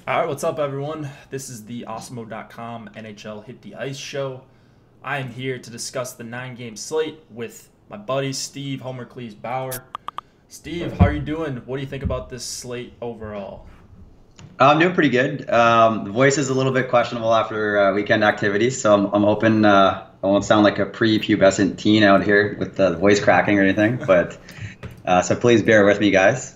All right, what's up, everyone? This is the Awesemo.com NHL Hit the Ice show. I am here to discuss the 9-game slate with my buddy Steve Homer Cleves Bauer. Steve, how are you doing? What do you think about this slate overall? I'm doing pretty good. The voice is a little bit questionable after weekend activities, so I'm hoping I won't sound like a pre-pubescent teen out here with the voice cracking or anything. But so please bear with me, guys.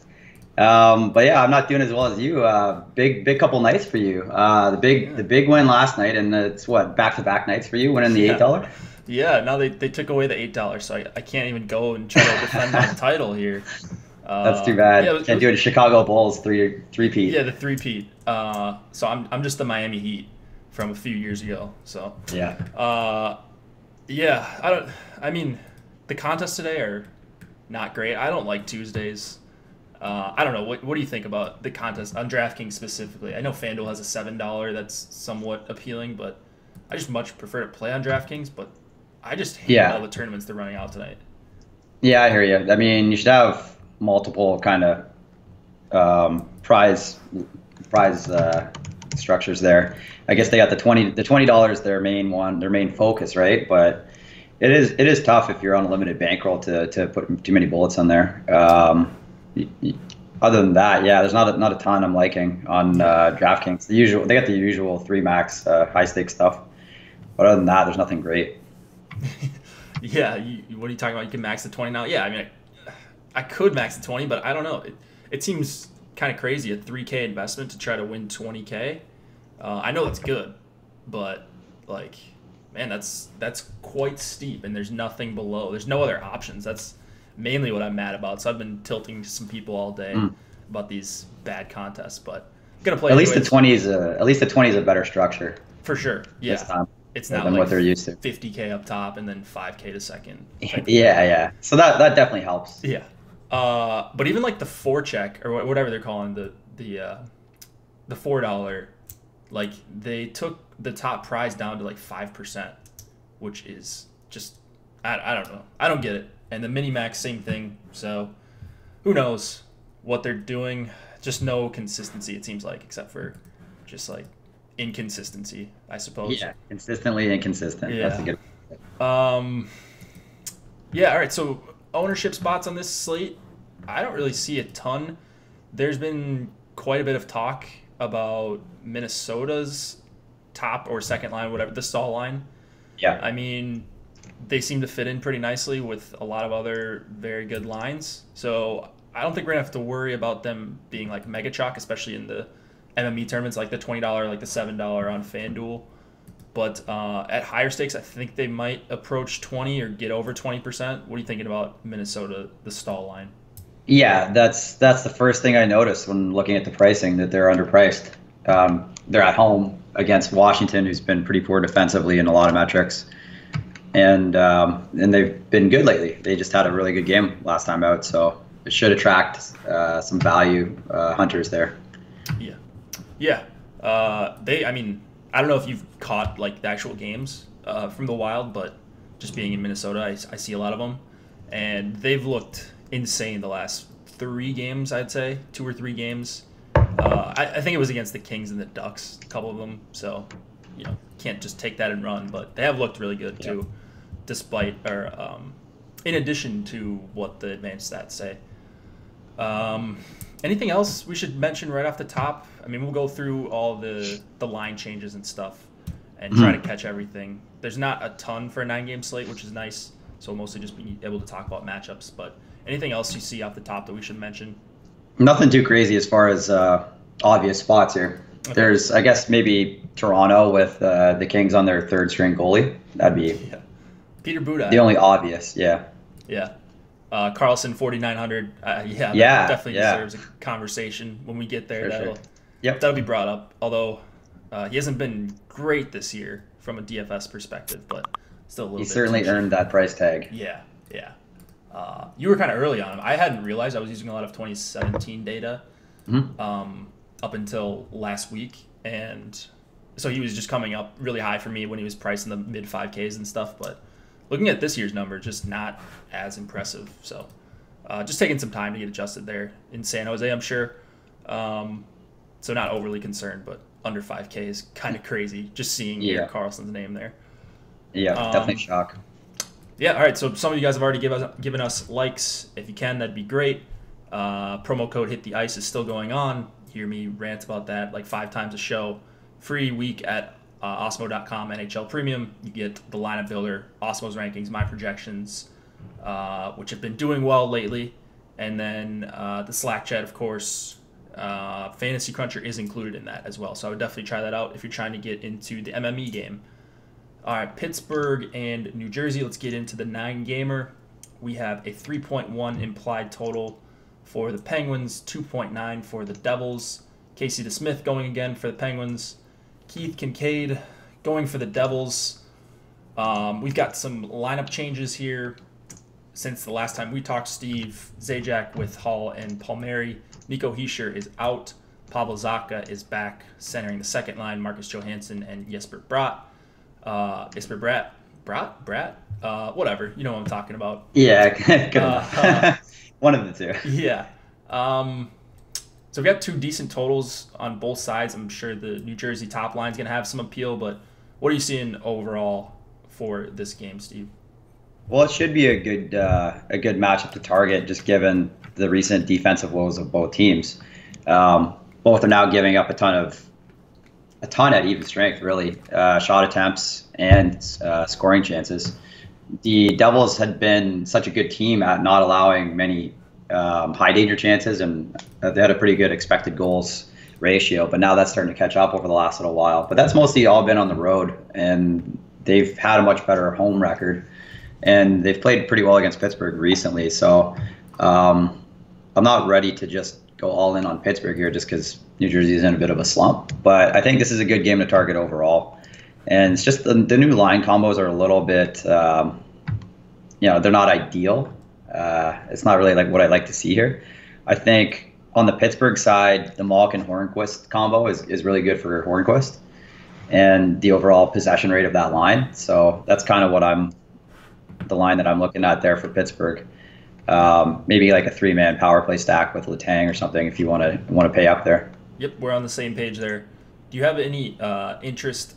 But yeah, I'm not doing as well as you. Big couple nights for you. The big win last night, and it's what, back-to-back nights for you, winning the $8. Yeah, now they took away the $8, so I can't even go and try to defend my title here. That's too bad. Yeah, can't do it. Chicago Bulls three-peat. Yeah, the three-peat. So I'm just the Miami Heat from a few years ago. So yeah. Yeah, I mean, the contests today are not great. I don't like Tuesdays. I don't know. What do you think about the contest on DraftKings specifically? I know FanDuel has a $7 that's somewhat appealing, but I just much prefer to play on DraftKings. But I just hate all the tournaments they're running out tonight. Yeah, I hear you. I mean, you should have multiple kind of prize structures there. I guess they got the $20 their main focus, right? But it is tough if you're on a limited bankroll to put too many bullets on there. Other than that, yeah, there's not a ton I'm liking on DraftKings. They got the usual 3 max high stakes stuff, but other than that, there's nothing great. Yeah, what are you talking about? You can max the 20 now? Yeah, I mean, I could max the 20, but I don't know. It seems kind of crazy, a $3K investment to try to win $20K. I know that's good, but like, man, that's quite steep, and there's nothing below. There's no other options. That's mainly what I'm mad about. So I've been tilting to some people all day about these bad contests, but I'm gonna play. At least the 20 is a better structure for sure. Yeah, this time, it's not than like what they're used to. 50K up top and then 5K to second. Yeah. So that definitely helps. Yeah. But even like the forecheck or whatever they're calling the $4, like they took the top prize down to like 5%, which is just I don't know. I don't get it. And the mini max, same thing. So who knows what they're doing? Just no consistency, it seems like, except for just like inconsistency, I suppose. Yeah, consistently inconsistent. Yeah. That's a good. Yeah. All right. So ownership spots on this slate, I don't really see a ton. There's been quite a bit of talk about Minnesota's top or second line, whatever, the stall line. Yeah. I mean, they seem to fit in pretty nicely with a lot of other very good lines. So I don't think we're going to have to worry about them being like mega chalk, especially in the MME tournaments, like the $20, like the $7 on FanDuel. But at higher stakes, I think they might approach 20 or get over 20%. What are you thinking about Minnesota, the stall line? Yeah, that's the first thing I noticed when looking at the pricing, that they're underpriced. They're at home against Washington, who's been pretty poor defensively in a lot of metrics. And they've been good lately. They just had a really good game last time out, so it should attract some value hunters there. Yeah. I mean, I don't know if you've caught like the actual games from the Wild, but just being in Minnesota, I see a lot of them, and they've looked insane the last 3 games. I'd say 2 or 3 games. I think it was against the Kings and the Ducks, a couple of them. So, can't just take that and run, but they have looked really good too. Despite or in addition to what the advanced stats say. Anything else we should mention right off the top? I mean, we'll go through all the line changes and stuff and try to catch everything. There's not a ton for a 9-game slate, which is nice, so we'll mostly just be able to talk about matchups. But anything else you see off the top that we should mention? Nothing too crazy as far as obvious spots here. Okay. There's, I guess, maybe Toronto with the Kings on their 3rd string goalie. That'd be Peter Budaj. The only obvious, yeah. Yeah. Carlson, 4,900. That definitely deserves a conversation when we get there. That'll be brought up. Although he hasn't been great this year from a DFS perspective, but still a little bit. He certainly earned that price tag. Yeah. You were kind of early on him. I hadn't realized I was using a lot of 2017 data up until last week, and so he was just coming up really high for me when he was priced in the mid 5Ks and stuff, but looking at this year's number, just not as impressive. So just taking some time to get adjusted there in San Jose, I'm sure. So not overly concerned, but under 5K is kind of crazy. Just seeing Erik Karlsson's name there. Yeah, definitely shock. Yeah, all right. So some of you guys have already given us likes. If you can, that'd be great. Promo code Hit the Ice is still going on. Hear me rant about that like 5 times a show. Free week at Osmo.com NHL Premium. You get the lineup builder, Osmo's rankings, my projections, which have been doing well lately. And then the Slack chat, of course. Fantasy Cruncher is included in that as well. So I would definitely try that out if you're trying to get into the MME game. All right, Pittsburgh and New Jersey. Let's get into the 9-gamer. We have a 3.1 implied total for the Penguins, 2.9 for the Devils. Casey DeSmith going again for the Penguins. Keith Kincaid going for the Devils. We've got some lineup changes here since the last time we talked. Steve Zajac with Hall and Palmieri. Nico Hischier is out. Pavel Zacha is back, centering the second line. Marcus Johansson and Jesper Bratt. Whatever. You know what I'm talking about. Yeah, one of the two. Yeah. So we got 2 decent totals on both sides. I'm sure the New Jersey top line is going to have some appeal, but what are you seeing overall for this game, Steve? Well, it should be a good matchup to target, just given the recent defensive woes of both teams. Both are now giving up a ton at even strength, really, shot attempts and scoring chances. The Devils had been such a good team at not allowing many high danger chances, and they had a pretty good expected goals ratio, but now that's starting to catch up over the last little while. But that's mostly all been on the road, and they've had a much better home record, and they've played pretty well against Pittsburgh recently. So I'm not ready to just go all in on Pittsburgh here just because New Jersey is in a bit of a slump. But I think this is a good game to target overall. And it's just the new line combos are a little bit, they're not ideal. It's not really like what I'd like to see here. I think on the Pittsburgh side, the Malkin-Hornquist combo is really good for Hornquist and the overall possession rate of that line. So that's kind of the line that I'm looking at there for Pittsburgh. Maybe like a 3-man power play stack with Letang or something if you want to pay up there. Yep, we're on the same page there. Do you have any interest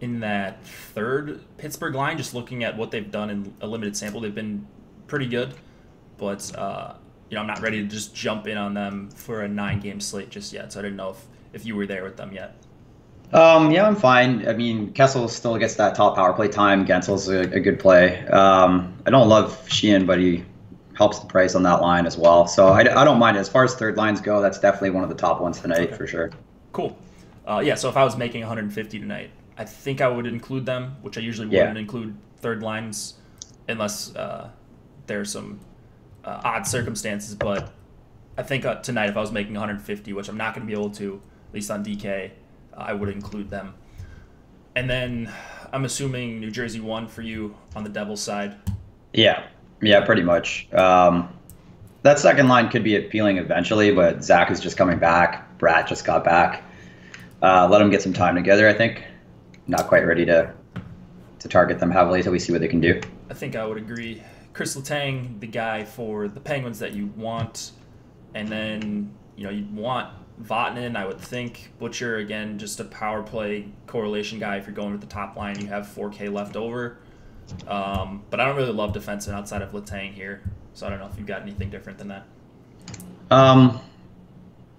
in that third Pittsburgh line? Just looking at what they've done in a limited sample, they've been pretty good, but I'm not ready to just jump in on them for a 9-game slate just yet. So I didn't know if you were there with them yet. Yeah, I'm fine. I mean, Kessel still gets that top power play time. Gensel's a good play. I don't love Sheehan, but he helps the price on that line as well. So I don't mind it. As far as third lines go, that's definitely one of the top ones tonight for sure. Cool. So if I was making 150 tonight, I think I would include them, which I usually wouldn't include third lines unless there's some odd circumstances. But I think tonight if I was making 150, which I'm not going to be able to, at least on DK, I would include them. And then I'm assuming New Jersey won for you on the Devils side. Yeah, pretty much. That second line could be appealing eventually, but Zach is just coming back. Bratt just got back. Let them get some time together, I think. Not quite ready to target them heavily until we see what they can do. I think I would agree. Chris Letang, the guy for the Penguins that you want. And then, you want Vatanen, I would think. Butcher, again, just a power play correlation guy. If you're going with the top line, you have 4K left over. But I don't really love defensemen outside of Letang here. So I don't know if you've got anything different than that.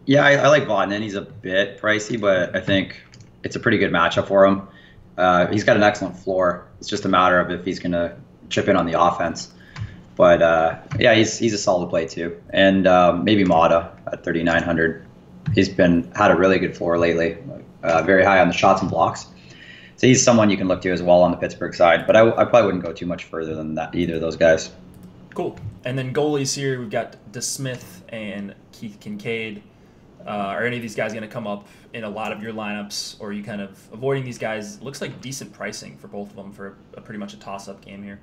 Yeah, I like Vatanen. He's a bit pricey, but I think it's a pretty good matchup for him. He's got an excellent floor. It's just a matter of if he's going to chip in on the offense. But he's a solid play too. And maybe Mata at 3,900. He's had a really good floor lately. Very high on the shots and blocks. So he's someone you can look to as well on the Pittsburgh side. But I probably wouldn't go too much further than that, either of those guys. Cool. And then goalies here, we've got DeSmith and Keith Kincaid. Are any of these guys going to come up in a lot of your lineups, or are you kind of avoiding these guys? It looks like decent pricing for both of them for pretty much a toss-up game here.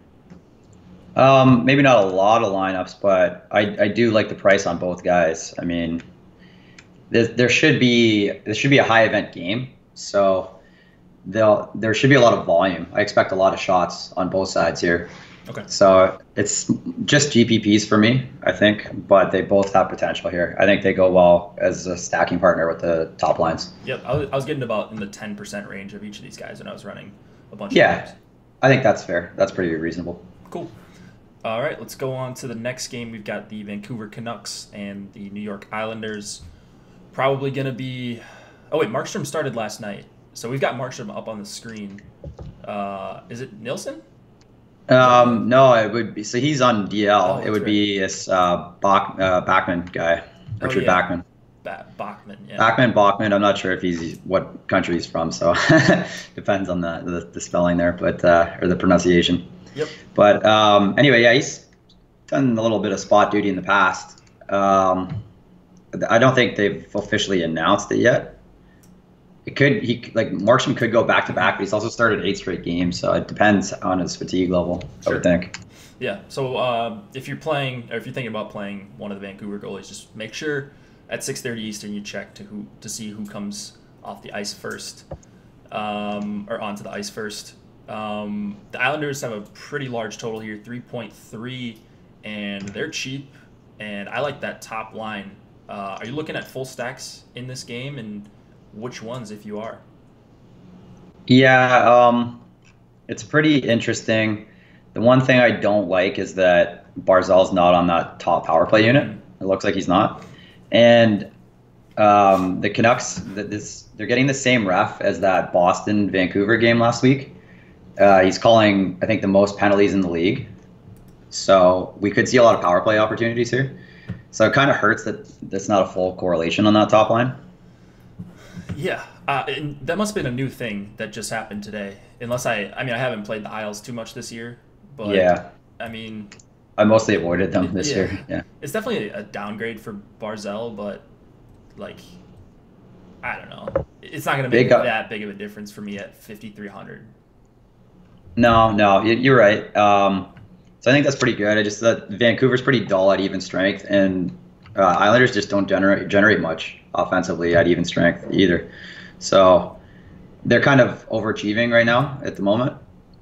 Maybe not a lot of lineups, but I do like the price on both guys. I mean, there should be a high event game, so there should be a lot of volume. I expect a lot of shots on both sides here. Okay. So it's just GPPs for me, I think, but they both have potential here. I think they go well as a stacking partner with the top lines. Yep, I was getting about in the 10% range of each of these guys when I was running a bunch of Yeah, games. I think that's fair. That's pretty reasonable. Cool. All right, let's go on to the next game. We've got the Vancouver Canucks and the New York Islanders. Probably going to be... Oh, wait, Markstrom started last night. So we've got Markstrom up on the screen. Is it Nielsen? No, it would be. So he's on DL. Oh, It would right. be this Bachman guy, Richard yeah. Bachman. Bachman, yeah. Bachman. I'm not sure if he's what country he's from, so depends on the spelling there, but or the pronunciation. Yep. But anyway, yeah, he's done a little bit of spot duty in the past. I don't think they've officially announced it yet. Markstrom could go back to back, but he's also started 8 straight games, so it depends on his fatigue level. Sure. I would think. Yeah. So if you're thinking about playing one of the Vancouver goalies, just make sure at 6:30 Eastern you check to see who comes off the ice first, or onto the ice first. The Islanders have a pretty large total here, 3.3, and they're cheap. And I like that top line. Are you looking at full stacks in this game, and which ones, if you are? Yeah, it's pretty interesting. The one thing I don't like is that Barzal's not on that top power play unit. It looks like he's not. And the Canucks, they're getting the same ref as that Boston-Vancouver game last week. He's calling, I think, the most penalties in the league. So we could see a lot of power play opportunities here. So it kind of hurts that that's not a full correlation on that top line. Yeah, and that must have been a new thing that just happened today. Unless I haven't played the Isles too much this year, but Yeah, I mean, I mostly avoided them this year. Yeah. it's definitely a downgrade for Barzal, but like, I don't know, it's not going to make that big of a difference for me at 5,300. No, you're right. So I think that's pretty good. I just thought Vancouver's pretty dull at even strength, and Islanders just don't generate much offensively at even strength either. So they're kind of overachieving right now at the moment.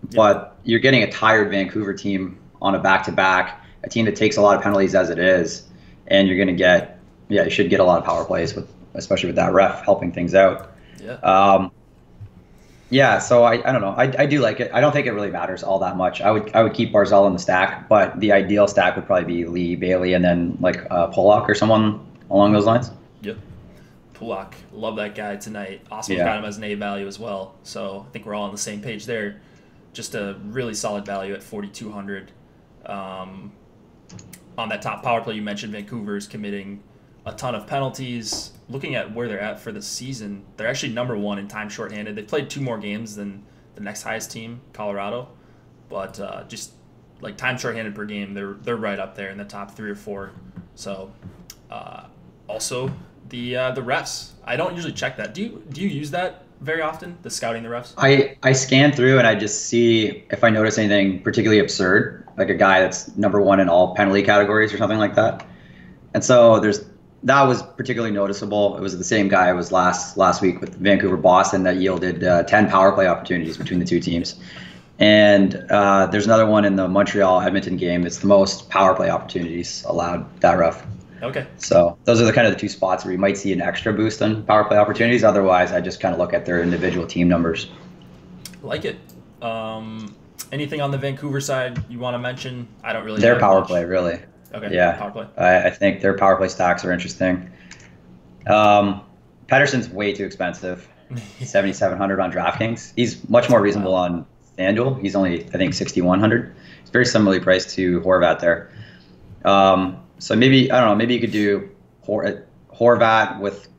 Yeah. But you're getting a tired Vancouver team on a back-to-back, a team that takes a lot of penalties as it is, and you're going to get, you should get a lot of power plays, especially with that ref helping things out. Yeah. So I don't know. I do like it. I don't think it really matters all that much. I would keep Barzal in the stack, but the ideal stack would probably be Lee, Bailey, and then like Pollock or someone along those lines. Yep. Pollock, love that guy tonight. Also got him as an A value as well. So I think we're all on the same page there. Just a really solid value at 4,200. On that top power play, you mentioned Vancouver's committing a ton of penalties. Looking at where they're at for the season, they're actually number 1 in time shorthanded. They played 2 more games than the next highest team, Colorado, but just like time shorthanded per game, they're right up there in the top 3 or 4. So also the refs, I don't usually check that. Do you use that very often? The scouting the refs? I scan through and I just see if I notice anything particularly absurd, like a guy that's number 1 in all penalty categories or something like that. And so that was particularly noticeable. It was the same guy was last week with Vancouver Boston that yielded 10 power play opportunities between the two teams. And there's another one in the Montreal Edmonton game. It's the most power play opportunities allowed, that ref. Okay. So those are the kind of the 2 spots where you might see an extra boost on power play opportunities. Otherwise, I just kind of look at their individual team numbers. Like it. Anything on the Vancouver side you want to mention? I don't really. Their power play, really. Okay. Yeah. Power play. I think their power play stacks are interesting. Pettersson's way too expensive. 7,700 on DraftKings. He's much more reasonable on FanDuel. He's only, I think, 6,100. It's very similarly priced to Horvat there. So maybe, I don't know, maybe you could do Horvat with,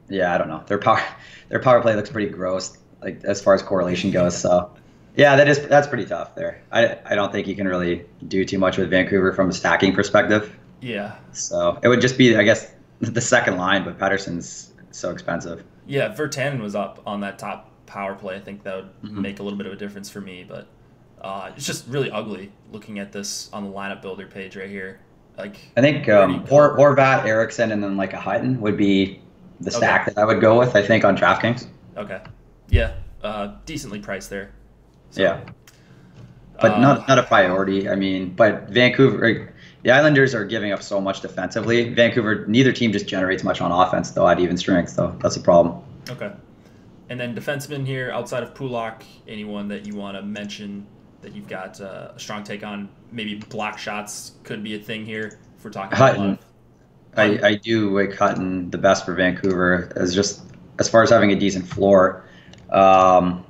I don't know. Their power play looks pretty gross, like as far as correlation goes. So yeah, that's pretty tough there. I don't think you can really do too much with Vancouver from a stacking perspective. Yeah. So it would just be, I guess, the second line, but Pettersson's so expensive. Yeah, Virtanen was up on that top power play. I think that would make a little bit of a difference for me, but it's just really ugly looking at this on the lineup builder page right here. Like, I think Horvat, Eriksson, and then like a Hutton would be the stack that I would go with, I think, on DraftKings. Okay. Yeah, decently priced there. So, yeah. but not a priority. I mean, but Vancouver, the Islanders are giving up so much defensively. Vancouver, neither team just generates much on offense, though, at even strength. So that's a problem. Okay. And then defenseman here, outside of Pulak, anyone that you want to mention that you've got a strong take on? Maybe block shots could be a thing here if we're talking Hutton. I do like Hutton the best for Vancouver as far as having a decent floor. Pouliot's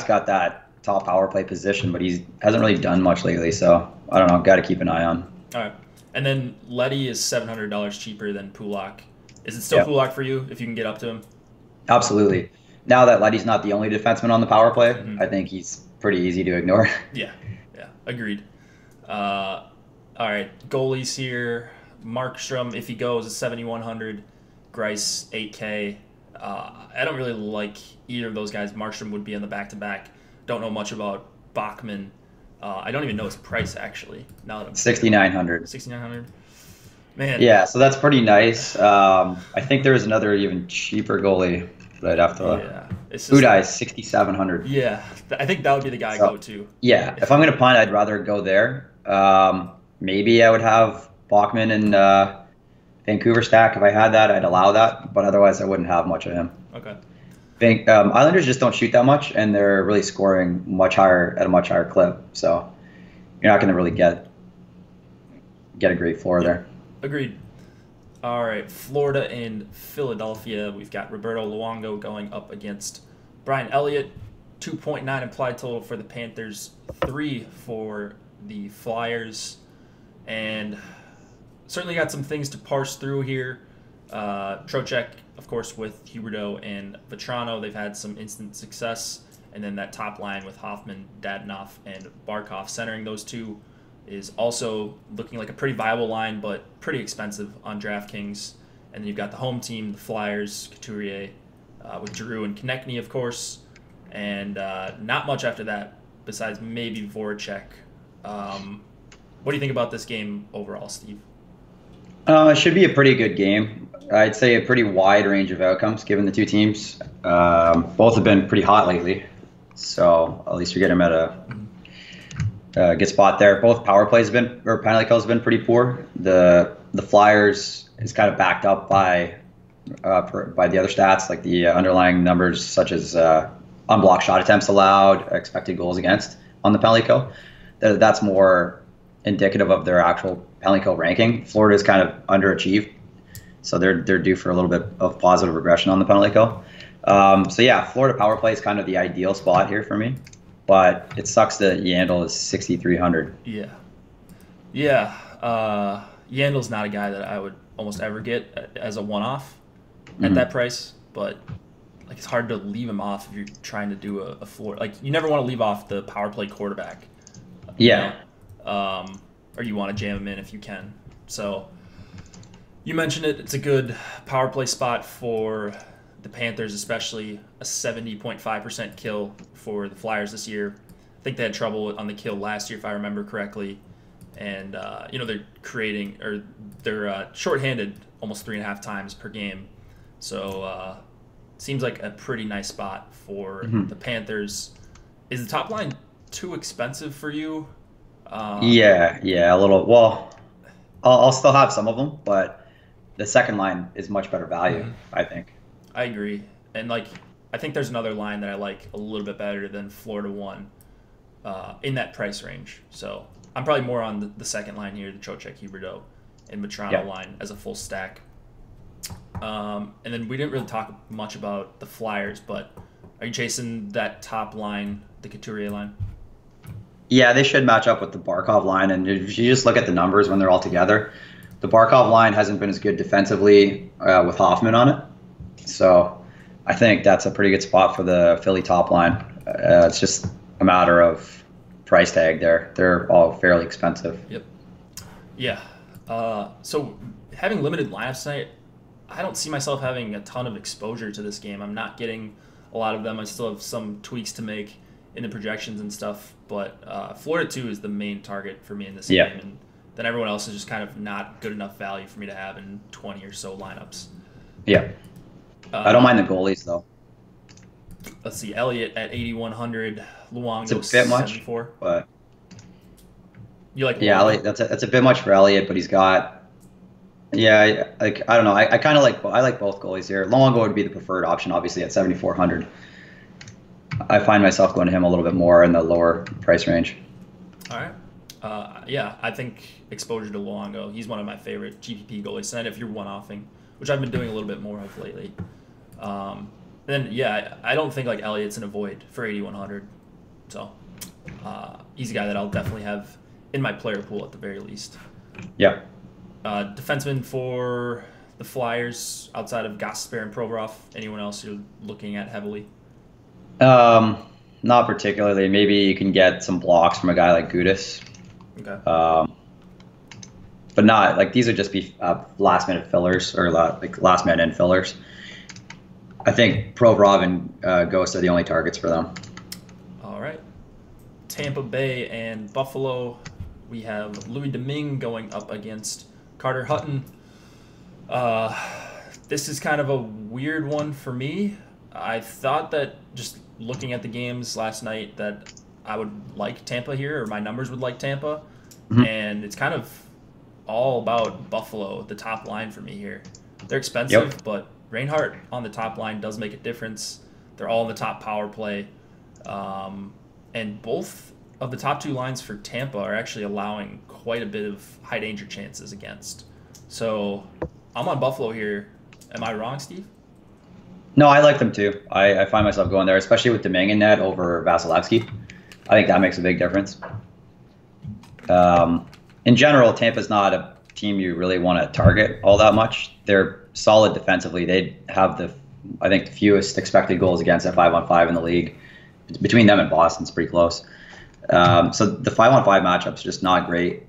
got that top power play position, but he hasn't really done much lately. So I don't know. Got to keep an eye on. All right. And then Leddy is $700 cheaper than Pulak. Is it still Pulak for you if you can get up to him? Absolutely. Now that Leddy's not the only defenseman on the power play, I think he's pretty easy to ignore. Yeah, agreed. All right, goalies here. Markstrom, if he goes, is 7,100. Greiss, 8K. I don't really like either of those guys. Markstrom would be on the back-to-back. Don't know much about Bachman. I don't even know his price, actually. Now that I'm 6,900. 6,900. Man. Yeah, so that's pretty nice. I think there's another even cheaper goalie, but I'd have to. Yeah. Udai is 6,700. Yeah, I think that would be the guy I go to. Yeah, if I'm going to punt, I'd rather go there. Maybe I would have Bachman and Vancouver stack. If I had that, I'd allow that, but otherwise I wouldn't have much of him. Okay. Islanders just don't shoot that much, and they're really scoring at a much higher clip. So you're not going to really get a great floor there. Agreed. All right, Florida and Philadelphia. We've got Roberto Luongo going up against Brian Elliott. 2.9 implied total for the Panthers, 3 for the Flyers. And certainly got some things to parse through here. Trocheck, of course, with Huberdeau and Vetrano. They've had some instant success. And then that top line with Hoffman, Dadonov, and Barkov centering those two is also looking like a pretty viable line, but pretty expensive on DraftKings. And then you've got the home team, the Flyers, Couturier, with Giroux and Konechny, of course. And not much after that, besides maybe Voracek. What do you think about this game overall, Steve? It should be a pretty good game. I'd say a pretty wide range of outcomes given the two teams. Both have been pretty hot lately, so at least we get them at a good spot there. Both power plays penalty kills have been pretty poor. The Flyers is kind of backed up by the other stats, like the underlying numbers such as unblocked shot attempts allowed, expected goals against on the penalty kill. That's more indicative of their actual penalty kill ranking. Florida's kind of underachieved, so they're due for a little bit of positive regression on the penalty kill. So yeah, Florida power play is kind of the ideal spot here for me, but it sucks that Yandel is 6,300. Yeah. Yandel's not a guy that I would almost ever get as a one-off at that price, but like it's hard to leave him off if you're trying to do a floor. Like you never want to leave off the power play quarterback. Yeah. Or you want to jam him in if you can. So you mentioned it. It's a good power play spot for the Panthers, especially a 70.5% kill for the Flyers this year. I think they had trouble on the kill last year, if I remember correctly. And, they're shorthanded almost 3.5 times per game. So seems like a pretty nice spot for the Panthers. Is the top line too expensive for you? Yeah, a little. Well, I'll still have some of them, but the second line is much better value, I think. I agree. And, I think there's another line that I like a little bit better than Florida 1 in that price range. So I'm probably more on the second line here, the Trocheck, Huberdeau, and Vetrano line as a full stack. And then we didn't really talk much about the Flyers, but are you chasing that top line, the Couturier line? Yeah, they should match up with the Barkov line. And if you just look at the numbers when they're all together, the Barkov line hasn't been as good defensively with Hoffman on it. So I think that's a pretty good spot for the Philly top line. It's just a matter of price tag there. They're all fairly expensive. Yep. Yeah. So having limited lineups tonight, I don't see myself having a ton of exposure to this game. I'm not getting a lot of them. I still have some tweaks to make in the projections and stuff, but Florida 2 is the main target for me in this game, and then everyone else is just kind of not good enough value for me to have in 20 or so lineups. Yeah. I don't mind the goalies, though. let's see, Elliott at 8,100, It's a Luongo bit much, 74. but You like yeah, Luongo? that's a bit much for Elliott, but he's got. Yeah, I don't know. I kind of I like both goalies here. Luongo would be the preferred option, obviously at 7,400. I find myself going to him a little bit more in the lower price range. All right. Yeah, I think exposure to Luongo. He's one of my favorite GPP goalies. And if you're one-offing, which I've been doing a little bit more of lately. Then yeah, I don't think like Elliott's in a void for 8,100. So he's a guy that I'll definitely have in my player pool at the very least. Yeah. Defenseman for the Flyers outside of Gosper and Provorov. Anyone else you're looking at heavily? Not particularly. Maybe you can get some blocks from a guy like Gudis. Okay. But not like these would just be last minute fillers or like last minute in fillers. I think Provorov and Ghost are the only targets for them. All right. Tampa Bay and Buffalo. We have Louis Domingue going up against Carter Hutton. This is kind of a weird one for me. I thought that just looking at the games last night that I would like Tampa here, or my numbers would like Tampa. Mm-hmm. And it's kind of all about Buffalo, the top line for me here. They're expensive, but Reinhart on the top line does make a difference. They're all in the top power play. And both of the top two lines for Tampa are actually allowing quite a bit of high danger chances against. So I'm on Buffalo here. Am I wrong, Steve? No, I like them too. I find myself going there, especially with Domingue in net over Vasilevsky. I think that makes a big difference. In general, Tampa's not a team you really want to target all that much. They're solid defensively. They have I think, the fewest expected goals against at 5-on-5 in the league. Between them and Boston's pretty close. So the 5-on-5 matchup's just not great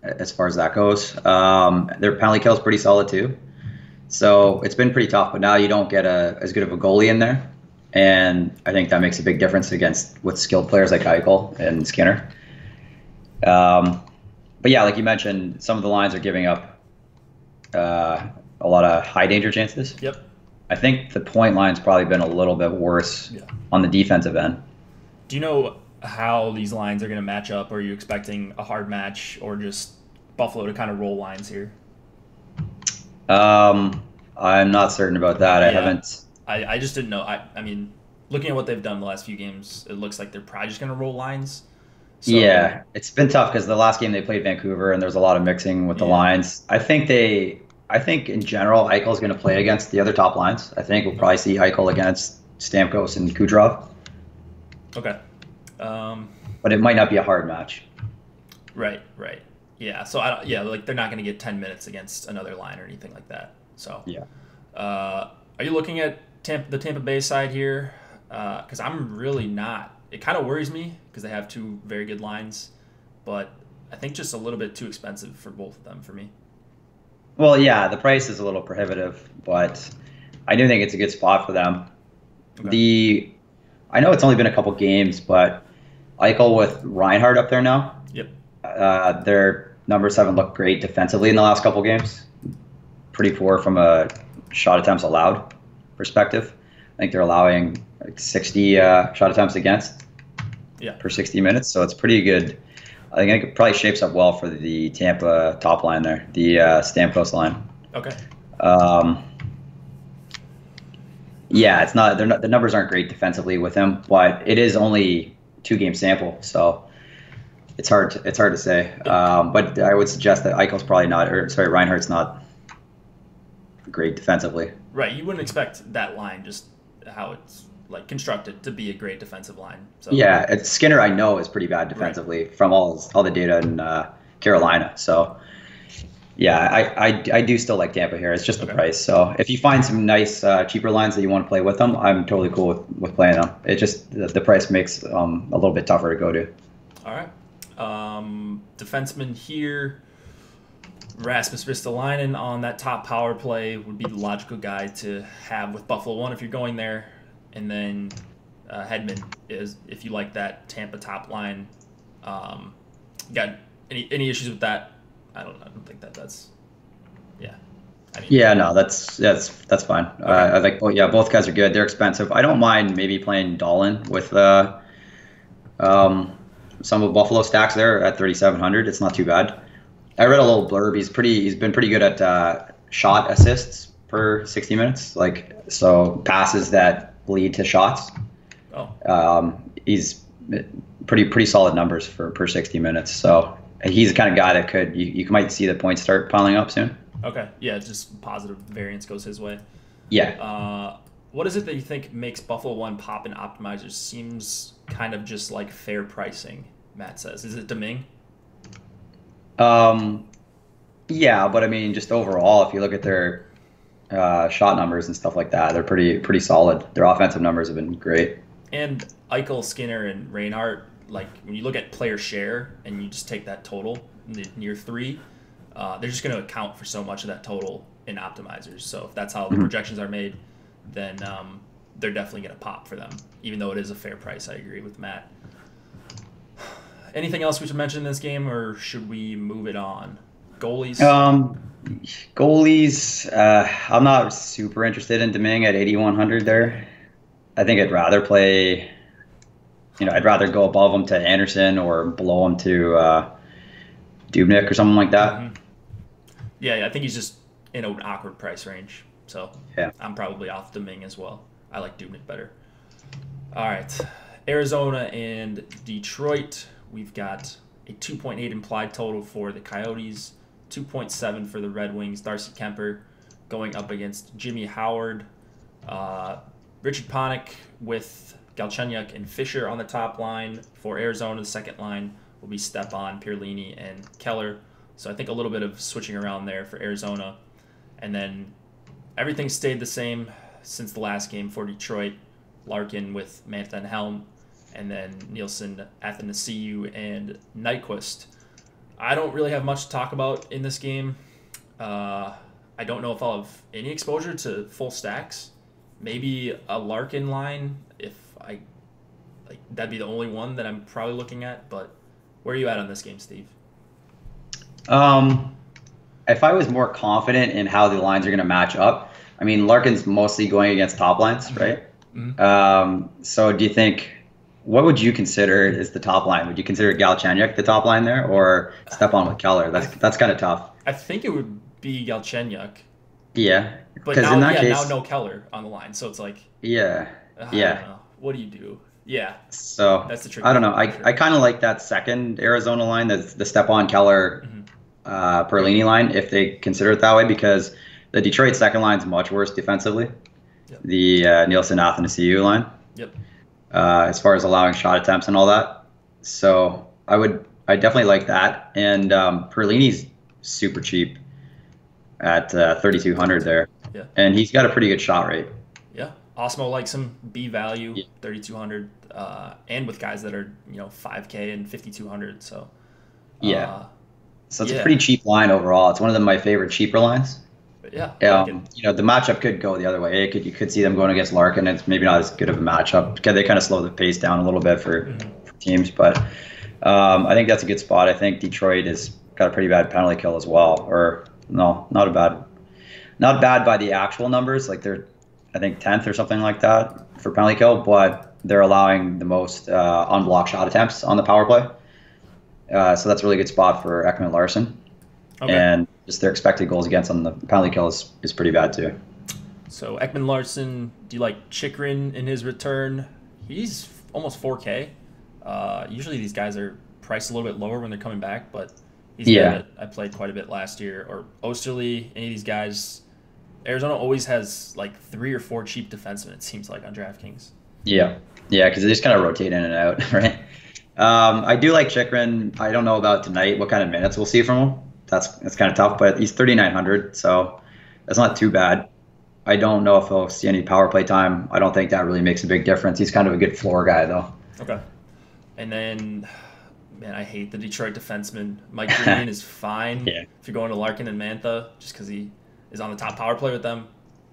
as far as that goes. Their penalty kill's pretty solid too. So it's been pretty tough, but now you don't get as good of a goalie in there. And I think that makes a big difference with skilled players like Eichel and Skinner. But yeah, like you mentioned, some of the lines are giving up a lot of high danger chances. Yep. I think the point line's probably been a little bit worse on the defensive end. Do you know how these lines are going to match up? Or are you expecting a hard match or just Buffalo to kind of roll lines here? I'm not certain about that. I haven't. I just didn't know. I mean, looking at what they've done the last few games, it looks like they're probably just going to roll lines. So, yeah, it's been tough because the last game they played Vancouver and there's a lot of mixing with the lines. I think in general, Eichel's going to play against the other top lines. I think we'll probably see Eichel against Stamkos and Kucherov. Okay. But it might not be a hard match. Right. Yeah. So like they're not going to get 10 minutes against another line or anything like that. So yeah. Are you looking at the Tampa Bay side here? Because I'm really not. It kind of worries me because they have two very good lines, but I think just a little bit too expensive for both of them for me. Well, yeah, the price is a little prohibitive, but I do think it's a good spot for them. Okay. I know it's only been a couple games, but Eichel with Reinhart up there now. Yep. Their numbers haven't looked great defensively in the last couple games. Pretty poor from a shot attempts allowed perspective. I think they're allowing like 60 shot attempts against per 60 minutes, so it's pretty good. I think it probably shapes up well for the Tampa top line there, the Stamkos line. Okay. Yeah, it's not. The numbers aren't great defensively with him, but it is only 2-game sample, so it's hard to say. But I would suggest that Eichel's probably not, Reinhardt's not great defensively. Right, you wouldn't expect that line, just how it's like constructed, to be a great defensive line. So. Yeah, Skinner I know is pretty bad defensively from all the data in Carolina. So yeah, I do still like Tampa here. It's just the price. So if you find some nice cheaper lines that you want to play with them, I'm totally cool with playing them. It just the price makes a little bit tougher to go to. All right, defenseman here. Rasmus Ristolainen on that top power play would be the logical guy to have with Buffalo 1 if you're going there. And then Hedman is, if you like that Tampa top line. Got any issues with that? I don't think that's. Yeah. I mean, Yeah, no, that's fine. okay. I like, oh yeah, both guys are good. They're expensive. I don't mind maybe playing Dolan with um, some of Buffalo stacks there at 3,700. It's not too bad. I read a little blurb. He's been pretty good at shot assists per 60 minutes, like so passes that lead to shots. Oh, He's pretty solid numbers for per 60 minutes. So he's the kind of guy that could you might see the points start piling up soon. okay. Yeah, just positive variance goes his way. Yeah. What is it that you think makes Buffalo 1 pop in optimizers? Seems kind of just like fair pricing, Matt says. Is it Deming? Yeah, but I mean, just overall, if you look at their shot numbers and stuff like that, they're pretty solid. Their offensive numbers have been great. And Eichel, Skinner, and Reinhart, like when you look at player share and you just take that total near 3, they're just going to account for so much of that total in optimizers. So if that's how the projections are made, then they're definitely going to pop for them, even though it is a fair price. I agree with Matt. Anything else we should mention in this game, or should we move it on? Goalies? Goalies, I'm not super interested in Deming at 8,100 there. I think I'd rather play, I'd rather go above him to Anderson or below him to Dubnyk or something like that. Mm-hmm. Yeah, I think he's just in an awkward price range. So yeah. I'm probably off Deming as well. I like Dubnyk better. All right. Arizona and Detroit. We've got a 2.8 implied total for the Coyotes, 2.7 for the Red Wings. Darcy Kemper going up against Jimmy Howard. Richard Panik with Galchenyuk and Fisher on the top line. For Arizona, the second line will be Stepan, Pierlini, and Keller. So I think a little bit of switching around there for Arizona. And then everything stayed the same since the last game for Detroit. Larkin with Mantha and Helm. And then Nielsen, Athanasiou, and Nyquist. I don't really have much to talk about in this game. I don't know if I'll have any exposure to full stacks. Maybe a Larkin line, if I like, that'd be the only one that I'm probably looking at. But where are you at on this game, Steve? If I was more confident in how the lines are going to match up, I mean, Larkin's mostly going against top lines, right? Mm-hmm. So do you think, what would you consider is the top line? Would you consider Galchenyuk the top line there, or Stepan with Keller? That's kind of tough. I think it would be Galchenyuk. Yeah. But now, now no Keller on the line, so it's like. Yeah. I don't know. What do you do? Yeah. So that's the trick. I don't know. I kind of like that second Arizona line, the Stepan Keller, Perlini line, if they consider it that way, because the Detroit second line is much worse defensively. Yep. The Nielsen Athanasiou line. Yep. As far as allowing shot attempts and all that. So I definitely like that. And Perlini's super cheap at 3,200 there. Yeah. And he's got a pretty good shot rate. Yeah. Osmo likes him. B value, 3,200. And with guys that are, 5K and 5,200. So. Yeah. So it's a pretty cheap line overall. It's one of my favorite cheaper lines. But yeah. The matchup could go the other way. You could see them going against Larkin. It's maybe not as good of a matchup because they kind of slow the pace down a little bit for teams. But I think that's a good spot. I think Detroit has got a pretty bad penalty kill as well. Or no, not bad by the actual numbers. Like they're, I think 10th or something like that for penalty kill, but they're allowing the most unblocked shot attempts on the power play. So that's a really good spot for Ekman Larsson. Okay. And just their expected goals against on the penalty kill is pretty bad too. So Ekman Larsson, do you like Chikrin in his return? He's almost 4K. Usually these guys are priced a little bit lower when they're coming back, but he's a guy that I played quite a bit last year. Or Osterley, any of these guys. Arizona always has like 3 or 4 cheap defensemen, it seems like, on DraftKings. Yeah, because they just kind of rotate in and out, right? I do like Chikrin. I don't know about tonight, what kind of minutes we'll see from him. That's kind of tough, but he's 3,900, so that's not too bad. I don't know if he'll see any power play time. I don't think that really makes a big difference. He's kind of a good floor guy, though. Okay. And then, man, I hate the Detroit defenseman. Mike Green is fine if you're going to Larkin and Mantha, just because he is on the top power play with them.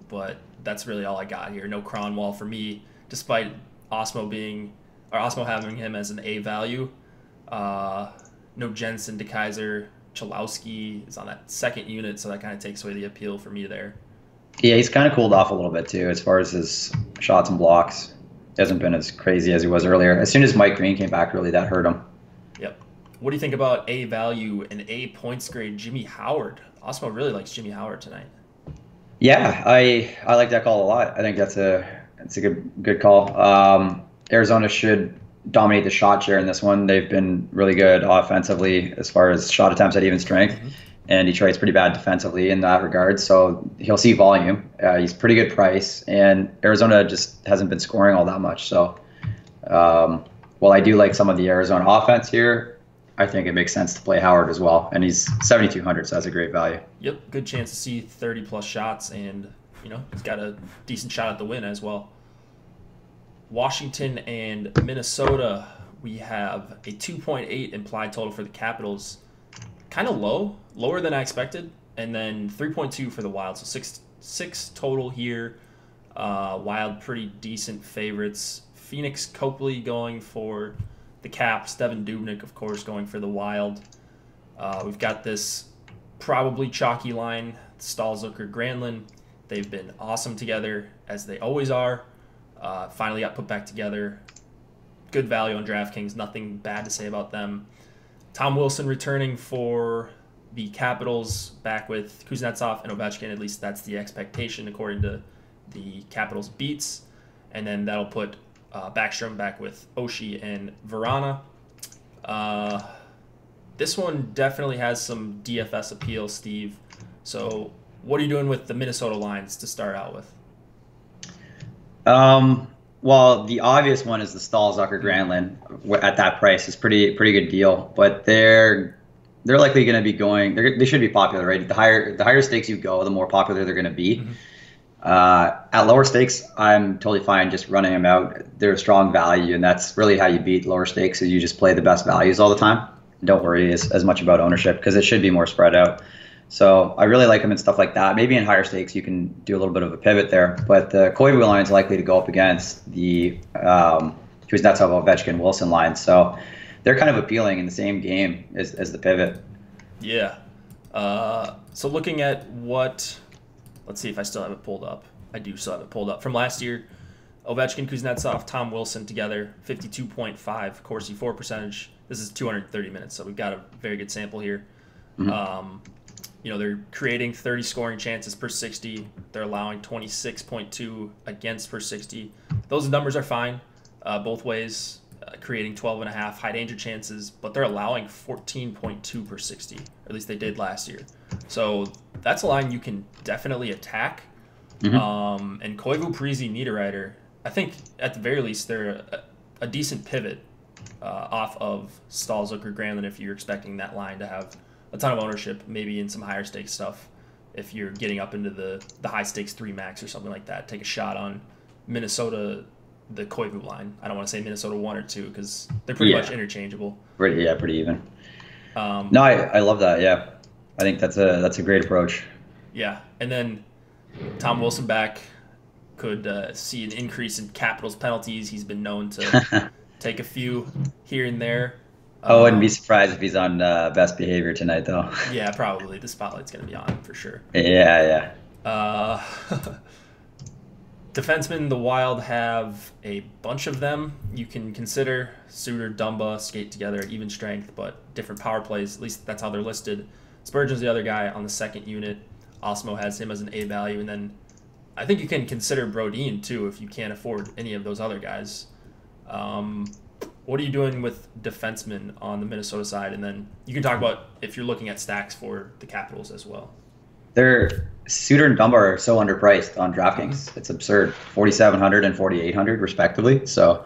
But that's really all I got here. No Cronwall for me, despite Osmo having him as an A value. No Jensen, DeKaiser, Cholowski is on that second unit, so that kind of takes away the appeal for me there. Yeah, he's kind of cooled off a little bit too as far as his shots and blocks. He hasn't been as crazy as he was earlier. As soon as Mike Green came back, really that hurt him. Yep. What do you think about A value and A points grade Jimmy Howard? Osmo really likes Jimmy Howard tonight. Yeah, I like that call a lot. I think that's a good call. Arizona should dominate the shot share in this one. They've been really good offensively as far as shot attempts at even strength. Mm-hmm. And Detroit's pretty bad defensively in that regard, so he'll see volume. He's pretty good price, and Arizona just hasn't been scoring all that much. So, while I do like some of the Arizona offense here, I think it makes sense to play Howard as well. And he's 7,200, so that's a great value. Yep, good chance to see 30-plus shots, and he's got a decent shot at the win as well. Washington and Minnesota, we have a 2.8 implied total for the Capitals. Kind of lower than I expected, and then 3.2 for the Wild, so six total here. Wild pretty decent favorites. Phoenix Copley going for the Caps. Devin Dubnyk, of course, going for the Wild. We've got this probably chalky line, Stahl, Zucker, Granlund. They've been awesome together, as they always are. Finally got put back together. Good value on DraftKings. Nothing bad to say about them. Tom Wilson returning for the Capitals, back with Kuznetsov and Ovechkin. At least that's the expectation according to the Capitals beats. And then that'll put Backstrom back with Oshie and Verana. This one definitely has some DFS appeal, Steve. So what are you doing with the Minnesota lines to start out with? Well, the obvious one is the Stahl, Zucker, Granlund at that price is pretty good deal, but they're likely going to be going. They should be popular, right? The higher stakes you go, the more popular they're going to be. Mm-hmm. At lower stakes, I'm totally fine just running them out. They're a strong value, and that's really how you beat lower stakes. Is you just play the best values all the time. Don't worry as much about ownership because it should be more spread out. So I really like them in stuff like that. Maybe in higher stakes you can do a little bit of a pivot there. But the Koivu line is likely to go up against the Kuznetsov, Ovechkin, Wilson line. So they're kind of appealing in the same game as the pivot. Yeah. So looking at what, let's see if I still have it pulled up. I do still have it pulled up. From last year, Ovechkin, Kuznetsov, Tom Wilson together, 52.5 Corsi 4 percentage. This is 230 minutes, so we've got a very good sample here. Mm-hmm. They're creating 30 scoring chances per 60. They're allowing 26.2 against per 60. Those numbers are fine both ways, creating 12.5 high danger chances, but they're allowing 14.2 per 60, or at least they did last year. So that's a line you can definitely attack. Mm-hmm. And Koivu, Parise, Niederreiter, I think at the very least they're a decent pivot off of Stahl, Zucker, Granlund if you're expecting that line to have a ton of ownership, maybe in some higher stakes stuff. If you're getting up into the high stakes 3 max or something like that, take a shot on Minnesota, the Koivu line. I don't want to say Minnesota 1 or 2 because they're pretty much interchangeable. Pretty even. No, I love that. Yeah, I think that's a great approach. Yeah, and then Tom Wilson back could see an increase in Capitals penalties. He's been known to take a few here and there. I wouldn't be surprised if he's on best behavior tonight, though. Yeah, probably. The spotlight's going to be on him for sure. Yeah. Defensemen, the Wild have a bunch of them. You can consider Suter, Dumba, skate together at even strength, but different power plays. At least that's how they're listed. Spurgeon's the other guy on the second unit. Osmo has him as an A value. And then I think you can consider Brodin, too, if you can't afford any of those other guys. What are you doing with defensemen on the Minnesota side? And then you can talk about if you're looking at stacks for the Capitals as well. Suter and Dumba are so underpriced on DraftKings. It's absurd. 4,700 and 4,800 respectively. So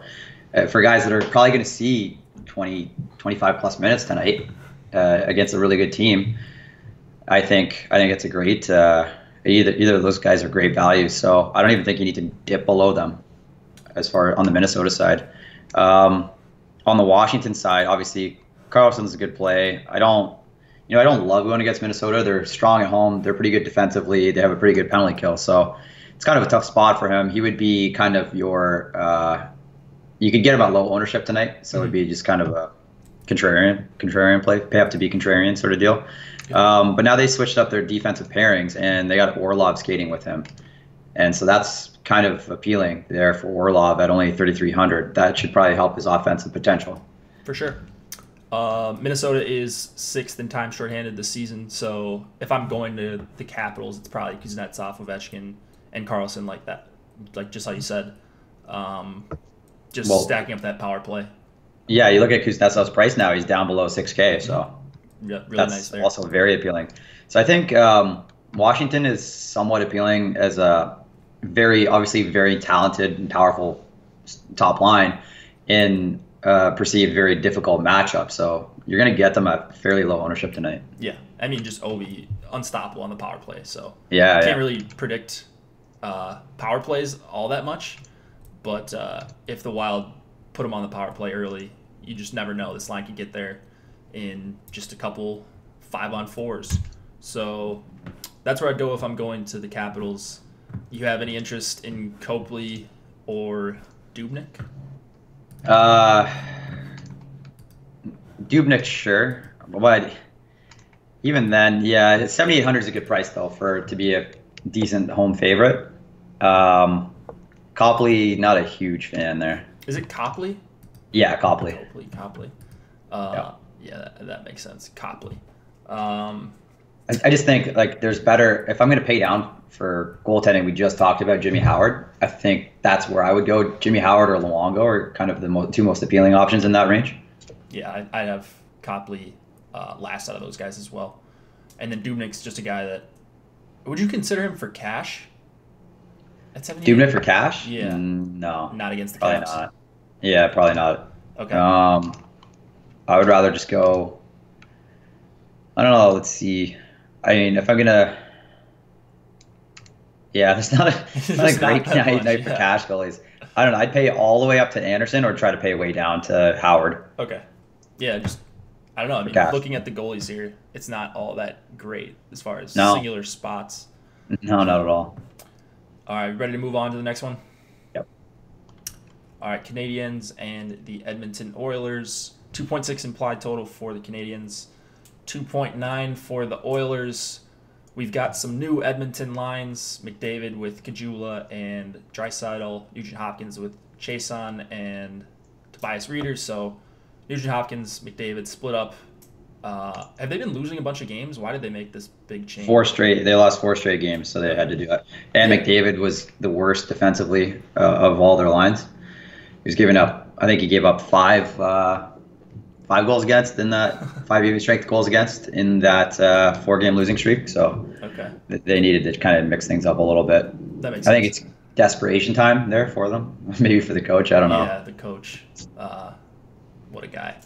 for guys that are probably going to see 20, 25 plus minutes tonight against a really good team, I think it's a great either of those guys are great values. So I don't even think you need to dip below them as far on the Minnesota side. On the Washington side, obviously Karlsson's a good play. I don't love going against Minnesota. They're strong at home. They're pretty good defensively. They have a pretty good penalty kill. So it's kind of a tough spot for him. He would be kind of your you could get him at low ownership tonight. So it would be just kind of contrarian play, pay up to be contrarian sort of deal. But now they switched up their defensive pairings, and they got Orlov skating with him. And so that's kind of appealing there for Orlov at only 3,300. That should probably help his offensive potential. For sure. Minnesota is 6th in time shorthanded this season, so if I'm going to the Capitals, it's probably Kuznetsov, Ovechkin, and Carlson like that, like just how you said, stacking up that power play. Yeah, you look at Kuznetsov's price now; he's down below 6K, so yeah, really that's nice there. Also very appealing. So I think Washington is somewhat appealing as a obviously very talented and powerful top line in perceived very difficult matchup. So you're going to get them at fairly low ownership tonight. Yeah. I mean, just Ovi unstoppable on the power play. So yeah, can't really predict power plays all that much. But if the Wild put them on the power play early, you just never know. This line could get there in just a couple 5-on-4s. So that's where I'd go if I'm going to the Capitals. You have any interest in Copley or Dubnyk? Dubnyk, sure, but even then, yeah, 7,800 is a good price though to be a decent home favorite. Copley, not a huge fan there. Is it Copley? Yeah, Copley. Copley. Yeah, that makes sense. Copley. I just think like there's better. If I'm going to pay down for goaltending, we just talked about Jimmy Howard. I think that's where I would go. Jimmy Howard or Luongo are kind of the two most appealing options in that range. Yeah, I'd have Copley last out of those guys as well. And then Dubnyk's just a guy that... Would you consider him for cash? At 78? Dubnyk for cash? Yeah. No. Not against the probably Caps? Not. Yeah, probably not. Okay. I would rather just go... I don't know, let's see. I mean, if I'm going to... Yeah, there's not a great night for cash goalies. I don't know. I'd pay all the way up to Anderson or try to pay way down to Howard. Okay. Yeah, just I don't know. I mean, looking at the goalies here, it's not all that great as far as singular spots. No, not at all. All right, ready to move on to the next one? Yep. All right, Canadiens and the Edmonton Oilers. 2.6 implied total for the Canadiens. 2.9 for the Oilers. We've got some new Edmonton lines. McDavid with Kajula and Draisaitl. Nugent Hopkins with Chason and Tobias Reeder. So Nugent Hopkins, McDavid split up. Have they been losing a bunch of games? Why did they make this big change? They lost 4 straight games, so they had to do that. And McDavid was the worst defensively of all their lines. He was giving up, I think he gave up 5 goals against in that 5 even strength goals against in that 4-game losing streak. So they needed to kind of mix things up a little bit. That makes sense. I think it's desperation time there for them. Maybe for the coach. I don't know. Yeah, the coach. What a guy.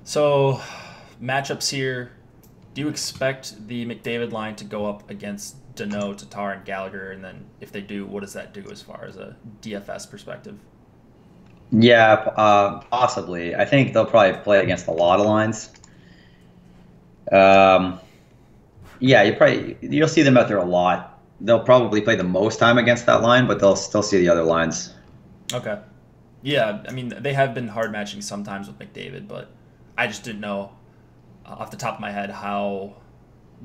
So matchups here. Do you expect the McDavid line to go up against Danault, Tatar, and Gallagher? And then if they do, what does that do as far as a DFS perspective? Yeah, possibly. I think they'll probably play against a lot of lines. Yeah, you'll see them out there a lot. They'll probably play the most time against that line, but they'll still see the other lines. Okay. Yeah, I mean, they have been hard matching sometimes with McDavid, but I just didn't know off the top of my head how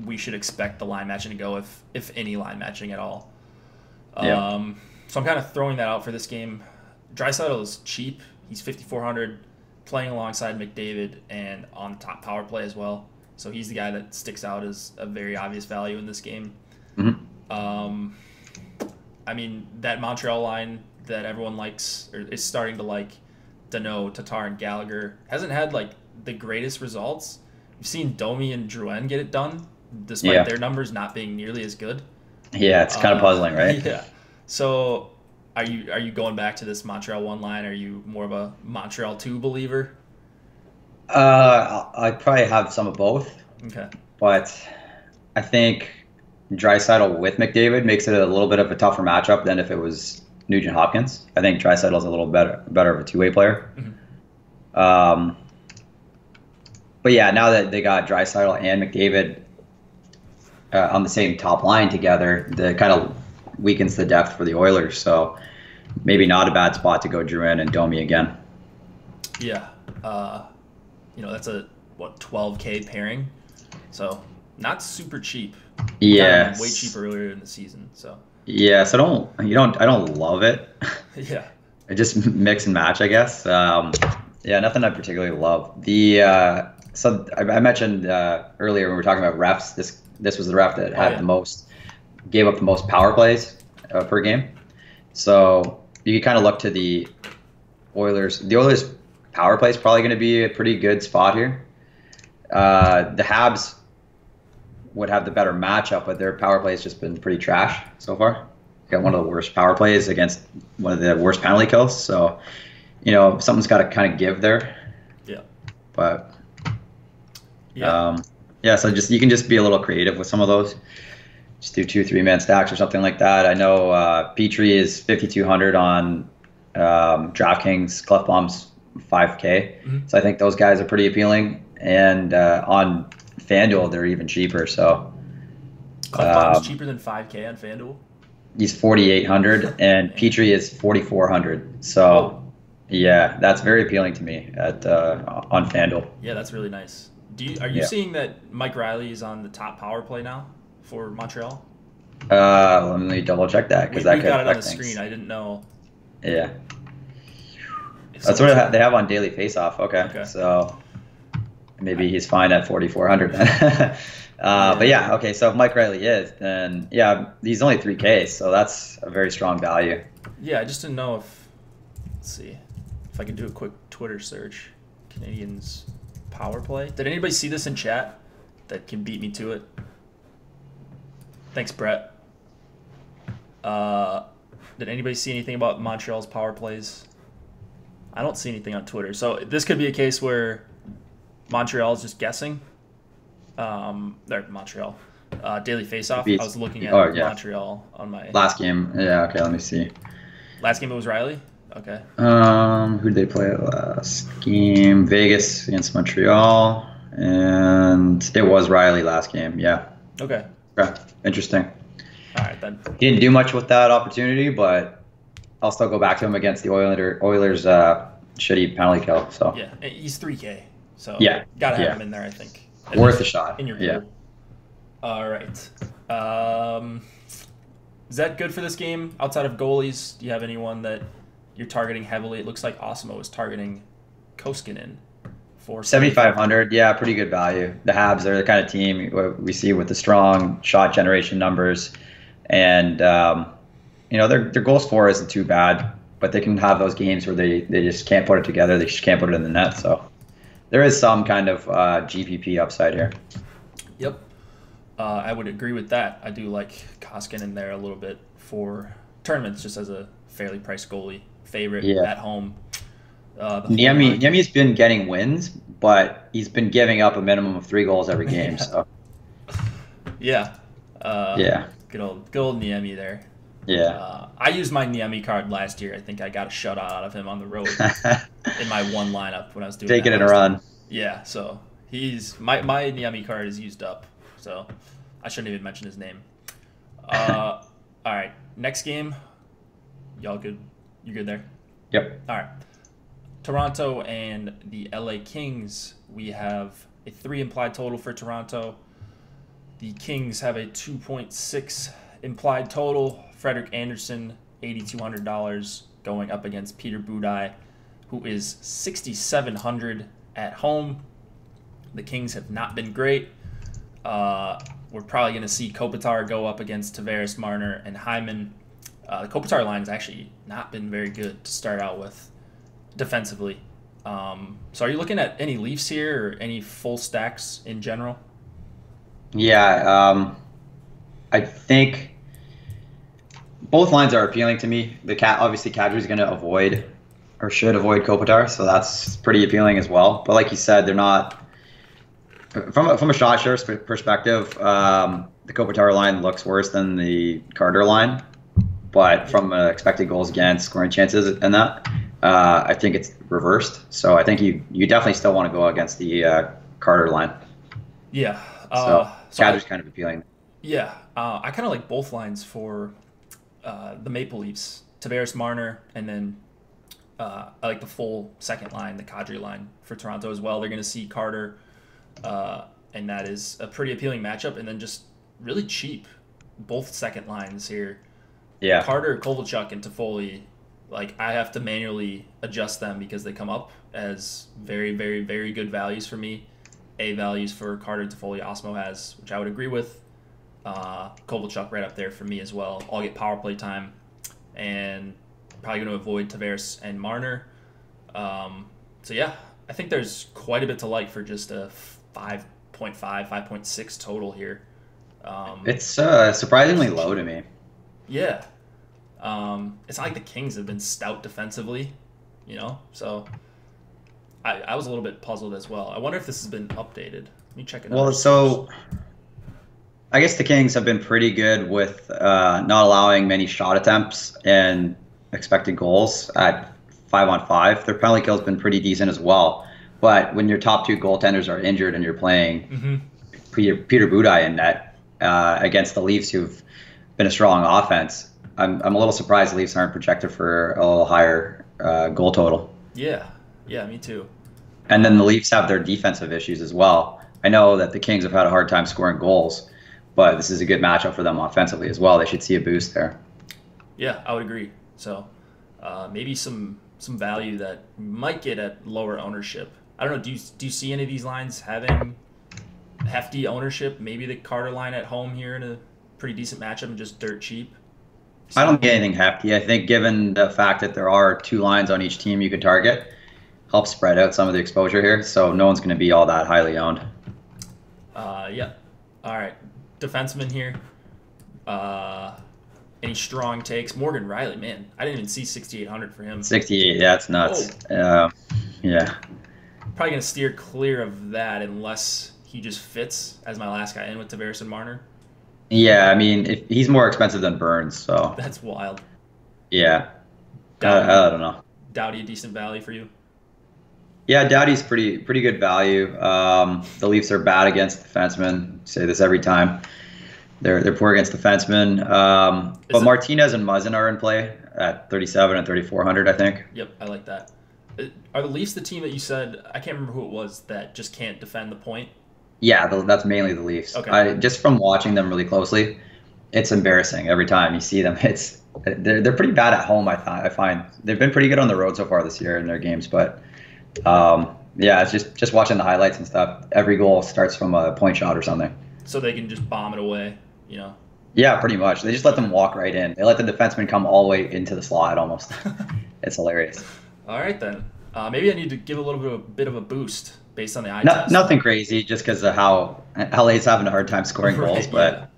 we should expect the line matching to go, if any line matching at all. Yeah. So I'm kind of throwing that out for this game. Draisaitl is cheap. He's 5,400, playing alongside McDavid and on the top power play as well. So he's the guy that sticks out as a very obvious value in this game. Mm-hmm. I mean, that Montreal line that everyone likes or is starting to like, Danault, Tatar, and Gallagher, hasn't had like the greatest results. We've seen Domi and Drouin get it done, despite their numbers not being nearly as good. Yeah, it's kind of puzzling, right? Yeah. So are you going back to this Montreal 1 line? Are you more of a Montreal 2 believer? I'd probably have some of both. Okay. But I think Draisaitl with McDavid makes it a little bit of a tougher matchup than if it was Nugent Hopkins. I think Draisaitl's a little better of a two-way player. Mm-hmm. But yeah, now that they got Draisaitl and McDavid on the same top line together, that kind of weakens the depth for the Oilers. So maybe not a bad spot to go Drouin and Domi again. Yeah. That's a 12K pairing, so not super cheap. Yeah, way cheaper earlier in the season. So yeah, so I don't love it. yeah, I just mix and match, I guess. Yeah, nothing I particularly love. So I mentioned earlier when we were talking about refs. This was the ref that had gave up the most power plays per game. So you can kind of look to the Oilers. The Oilers power play is probably going to be a pretty good spot here. The Habs would have the better matchup, but their power play has just been pretty trash so far. Got one of the worst power plays against one of the worst penalty kills. So, something's got to kind of give there. Yeah. But, so you can just be a little creative with some of those. Just do 2-3-man stacks or something like that. I know Petrie is 5,200 on DraftKings, Clefbaum's 5K. Mm-hmm. So I think those guys are pretty appealing. And on FanDuel, they're even cheaper. So Clefbaum's cheaper than 5K on FanDuel? He's 4,800 and Petrie is 4,400. So yeah, that's very appealing to me on FanDuel. Yeah, that's really nice. Are you seeing that Mike Riley is on the top power play now for Montreal? Let me double check that because that could got it on the things. screen. I didn't know. Yeah, that's what they have on Daily Faceoff. Okay. So maybe he's fine at 4,400 then. But yeah, okay. So if Mike Riley is, then yeah, he's only 3K, so that's a very strong value. Yeah, I just didn't know let's see, if I could do a quick Twitter search. Canadians power play. Did anybody see this in chat that can beat me to it? Thanks, Brett. Did anybody see anything about Montreal's power plays? I don't see anything on Twitter. So this could be a case where Montreal is just guessing. Montreal. Daily Faceoff. I was looking at Montreal on my last game. Yeah, okay, let me see. Last game it was Riley? Okay. Who did they play last game? Vegas against Montreal. And it was Riley last game, yeah. Okay. Interesting. All right, then. He didn't do much with that opportunity, but I'll still go back to him against the Oilers' shitty penalty kill. So yeah, he's 3K. So gotta have him in there, I think. Worth a shot. In your group. All right. Is that good for this game? Outside of goalies, do you have anyone that you're targeting heavily? It looks like Osmo is targeting Koskinen for 7,500. Yeah, pretty good value. The Habs are the kind of team we see with the strong shot generation numbers, and their goals for isn't too bad, but they can have those games where they just can't put it together. They just can't put it in the net. So there is some kind of GPP upside here. Yep. I would agree with that. I do like Koskinen there a little bit for tournaments, just as a fairly priced goalie favorite at home. Niemi's been getting wins, but he's been giving up a minimum of 3 goals every game. So good old Niemi there. Yeah. I used my Niemi card last year. I think I got a shutout out of him on the road in my one lineup when I was doing taking it a run. Yeah, so he's my Niemi card is used up, so I shouldn't even mention his name. All right, next game. Y'all good? You good there? Yep. All right. Toronto and the LA Kings. We have a 3 implied total for Toronto. The Kings have a 2.6 implied total. Frederik Andersen, $8,200, going up against Peter Budaj, who is 6,700 at home. The Kings have not been great. We're probably going to see Kopitar go up against Tavares, Marner, and Hyman. The Kopitar line has actually not been very good to start out with defensively. So are you looking at any Leafs here or any full stacks in general? Yeah, I think both lines are appealing to me. Obviously Kadri's going to avoid or should avoid Kopitar, so that's pretty appealing as well. But like you said, they're not from a shot share perspective. The Kopitar line looks worse than the Carter line, but from expected goals against, scoring chances, and that I think it's reversed. So I think you definitely still want to go against the Carter line. Yeah. So Kadri's kind of appealing. Yeah, I kind of like both lines for the Maple Leafs. Tavares, Marner, and then I like the full second line, the Kadri line for Toronto as well. They're going to see Carter, and that is a pretty appealing matchup. And then just really cheap, both second lines here. Yeah. Carter, Kovalchuk, and Toffoli, like I have to manually adjust them because they come up as very, very, very good values for me. A values for Carter, Toffoli, Osmo has, which I would agree with. Kovalchuk right up there for me as well. I'll get power play time, and probably going to avoid Tavares and Marner. So yeah, I think there's quite a bit to like for just a 5.5, 5.6 total here. It's surprisingly low to me. Yeah. It's not like the Kings have been stout defensively, so I was a little bit puzzled as well. I wonder if this has been updated. Let me check it out. Well, so I guess the Kings have been pretty good with not allowing many shot attempts and expected goals at 5-on-5. Their penalty kill has been pretty decent as well. But when your top two goaltenders are injured and you're playing Peter Budaj in net against the Leafs, who've been a strong offense, I'm a little surprised the Leafs aren't projected for a little higher goal total. Yeah, me too. And then the Leafs have their defensive issues as well. I know that the Kings have had a hard time scoring goals, but this is a good matchup for them offensively as well. They should see a boost there. Yeah, I would agree. So maybe some value that might get at lower ownership. I don't know. Do you see any of these lines having hefty ownership? Maybe the Carter line at home here in a pretty decent matchup and just dirt cheap. I don't get anything hefty. I think given the fact that there are two lines on each team you could target, helps spread out some of the exposure here. So no one's going to be all that highly owned. Yeah. All right. Defenseman here. Any strong takes? Morgan Riley, man. I didn't even see 6,800 for him. 68, yeah, it's nuts. Yeah. Probably going to steer clear of that unless he just fits as my last guy in with Tavares and Marner. Yeah, I mean, if he's more expensive than Burns, so. That's wild. Yeah. I don't know. Doughty, a decent value for you? Yeah, Doughty's pretty good value. The Leafs are bad against defensemen. Say this every time. They're poor against defensemen. But Martinez and Muzzin are in play at 37 and 3,400, I think. Yep, I like that. Are the Leafs the team that you said, I can't remember who it was, that just can't defend the point? Yeah, that's mainly the Leafs. Okay. Just from watching them really closely, it's embarrassing every time you see them. They're pretty bad at home. I find they've been pretty good on the road so far this year in their games, but yeah, it's just watching the highlights and stuff. Every goal starts from a point shot or something. So they can just bomb it away, Yeah, pretty much. They just let them walk right in. They let the defenseman come all the way into the slot almost. It's hilarious. All right then. Maybe I need to give a bit of a boost based on the eye test. Nothing crazy, just because of how LA's having a hard time scoring goals, but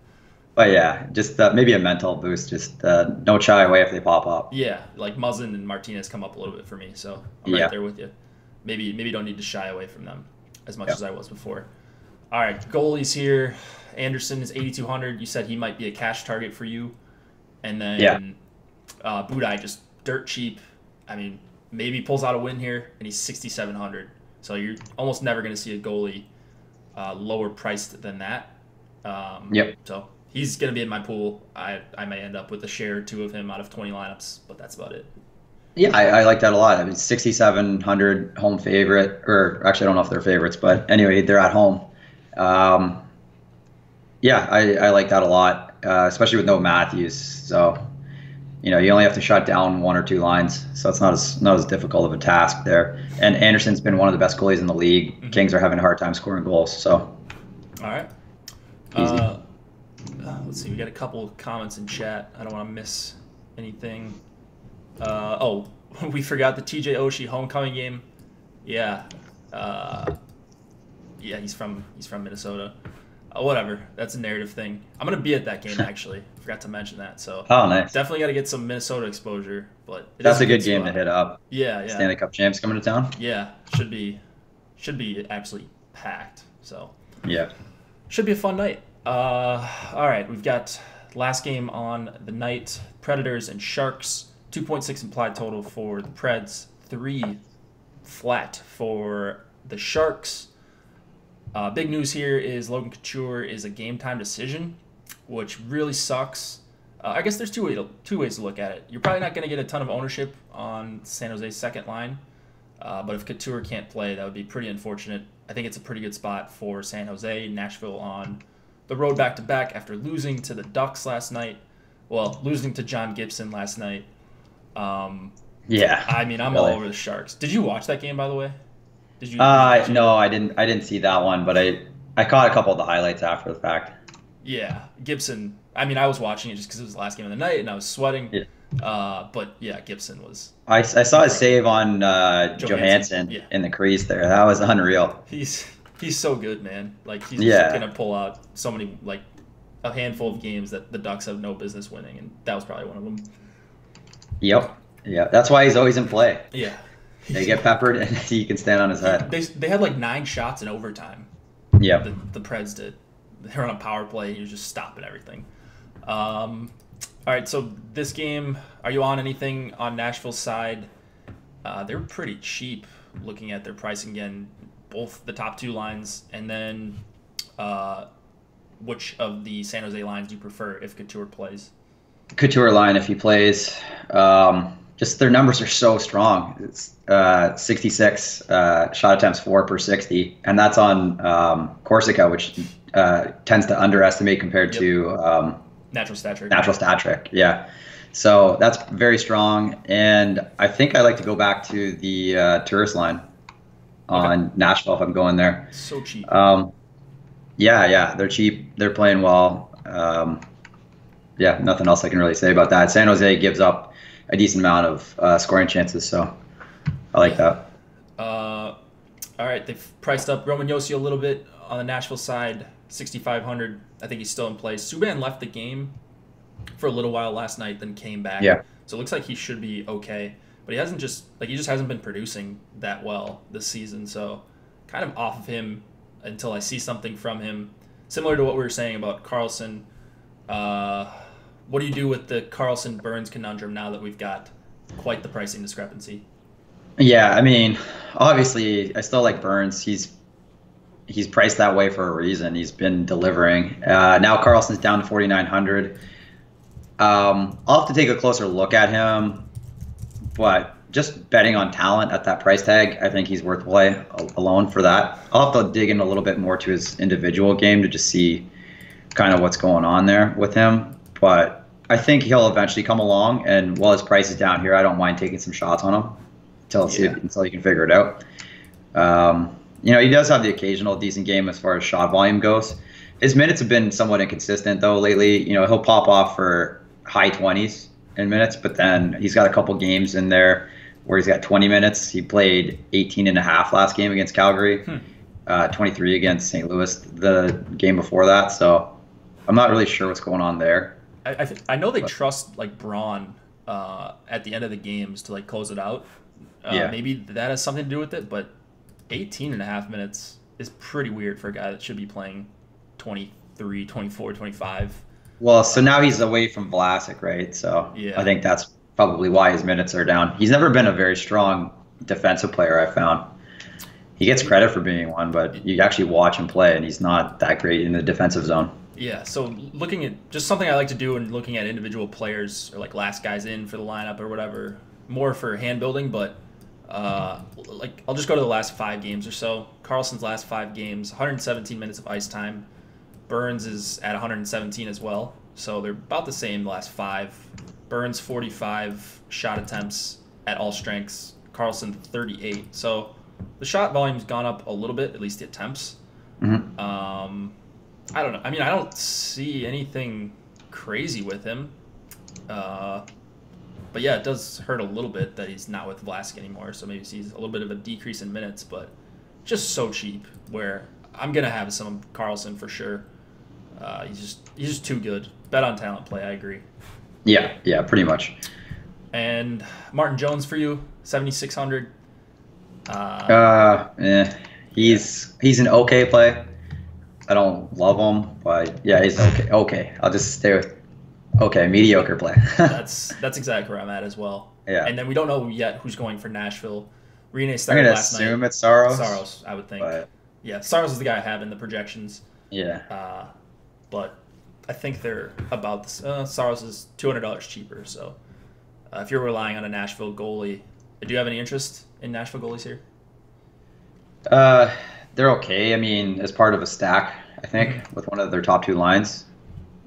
yeah, just maybe a mental boost. Just don't shy away if they pop up. Yeah, like Muzzin and Martinez come up a little bit for me, so I'm right there with you. Maybe don't need to shy away from them as much as I was before. All right, goalies here. Anderson is 8,200. You said he might be a cash target for you, and then Budaj just dirt cheap. I mean, maybe pulls out a win here, and he's 6,700. So you're almost never going to see a goalie lower priced than that. So he's going to be in my pool. I may end up with a share or two of him out of 20 lineups, but that's about it. Yeah, I like that a lot. I mean, 6,700 home favorite, or actually I don't know if they're favorites, but anyway, they're at home. Yeah, I like that a lot, especially with no Matthews. So, you only have to shut down one or two lines, so it's not as difficult of a task there. And Anderson's been one of the best goalies in the league. Mm-hmm. Kings are having a hard time scoring goals. So, all right. Easy. Let's see. We got a couple of comments in chat. I don't want to miss anything. We forgot the TJ Oshie homecoming game. Yeah. He's from Minnesota. Whatever. That's a narrative thing. I'm gonna be at that game actually. Forgot to mention that. So nice. Definitely got to get some Minnesota exposure. But that's a good game to hit up. Yeah. Stanley Cup champs coming to town. Yeah, should be absolutely packed. So yeah, should be a fun night. All right, we've got last game on the night: Predators and Sharks. 2.6 implied total for the Preds. 3 flat for the Sharks. Big news here is Logan Couture is a game time decision, which really sucks. I guess there's two ways to look at it. You're probably not going to get a ton of ownership on San Jose's second line, but if Couture can't play, that would be pretty unfortunate. I think it's a pretty good spot for San Jose. Nashville on the road back-to-back after losing to the Ducks last night. Well, losing to John Gibson last night. Yeah. I mean, I'm really all over the Sharks. Did you watch that game, by the way? Did you? No, I didn't see that one, but I caught a couple of the highlights after the fact. Yeah, Gibson. I mean, I was watching it just because it was the last game of the night, and I was sweating. Yeah. But yeah, Gibson was. I saw his save on Johansson in the crease there. That was unreal. He's so good, man. Like he's just gonna pull out so many, like a handful of games that the Ducks have no business winning, and that was probably one of them. Yep. Yeah, that's why he's always in play. Yeah. They get peppered, and he can stand on his head. They had like 9 shots in overtime. Yeah. The Preds did. They were on a power play, and he was just stopping everything. All right, so this game, are you on anything on Nashville's side? They're pretty cheap looking at their pricing again, both the top 2 lines, and then which of the San Jose lines do you prefer if Couture plays? Couture line if he plays. Just their numbers are so strong. It's 66 shot attempts 4 per 60, and that's on Corsica, which tends to underestimate compared to natural stat trick. Natural stat trick, yeah. So that's very strong, and I think I like to go back to the tourist line on Nashville if I'm going there. So cheap. Yeah, they're cheap. They're playing well. Yeah, nothing else I can really say about that. San Jose gives up a decent amount of scoring chances, so I like that. All right, they've priced up Roman Josi a little bit on the Nashville side, 6,500. I think he's still in play. Subban left the game for a little while last night, then came back. Yeah. So it looks like he should be okay, but he just hasn't been producing that well this season. So kind of off of him until I see something from him, similar to what we were saying about Carlson. What do you do with the Carlson-Burns conundrum now that we've got quite the pricing discrepancy? Yeah, I mean, obviously, I still like Burns. He's priced that way for a reason. He's been delivering. Now Carlson's down to 4,900. I'll have to take a closer look at him, but just betting on talent at that price tag, I think he's worth play alone for that. I'll have to dig in a little bit more to his individual game to just see kind of what's going on there with him. But I think he'll eventually come along, and while his price is down here, I don't mind taking some shots on him until he can figure it out. He does have the occasional decent game as far as shot volume goes. His minutes have been somewhat inconsistent, though, lately. He'll pop off for high 20s in minutes, but then he's got a couple games in there where he's got 20 minutes. He played 18 and a half last game against Calgary, 23 against St. Louis the game before that. So I'm not really sure what's going on there. I know they trust like Braun at the end of the games to like close it out. Maybe that has something to do with it, but 18 and a half minutes is pretty weird for a guy that should be playing 23, 24, 25. Well, so now he's away from Vlasic, right? So I think that's probably why his minutes are down. He's never been a very strong defensive player, I found. He gets credit for being one, but you actually watch him play, and he's not that great in the defensive zone. Yeah, so looking at just something I like to do when looking at individual players or like last guys in for the lineup or whatever, more for hand building, but like I'll just go to the last 5 games or so. Carlson's last 5 games, 117 minutes of ice time. Burns is at 117 as well, so they're about the same the last 5. Burns 45 shot attempts at all strengths, Carlson 38. So the shot volume's gone up a little bit, at least the attempts. Mm-hmm. I don't know. I mean, I don't see anything crazy with him. But yeah, it does hurt a little bit that he's not with Vlasic anymore, so maybe sees a little bit of a decrease in minutes, but just so cheap where I'm going to have some Carlson for sure. He's just too good. Bet on talent play, I agree. Yeah, pretty much. And Martin Jones for you, 7,600. He's an okay play. I don't love him, but yeah, he's okay. Okay, I'll just stay with mediocre play. That's exactly where I'm at as well. Yeah. And then we don't know yet who's going for Nashville. Rene started last night. I'm gonna assume it's Saros. Saros, I would think. But, yeah, Saros is the guy I have in the projections. Yeah. But I think they're about this. Saros is $200 cheaper. So if you're relying on a Nashville goalie, do you have any interest in Nashville goalies here? They're okay. I mean, as part of a stack, I think, with one of their top two lines.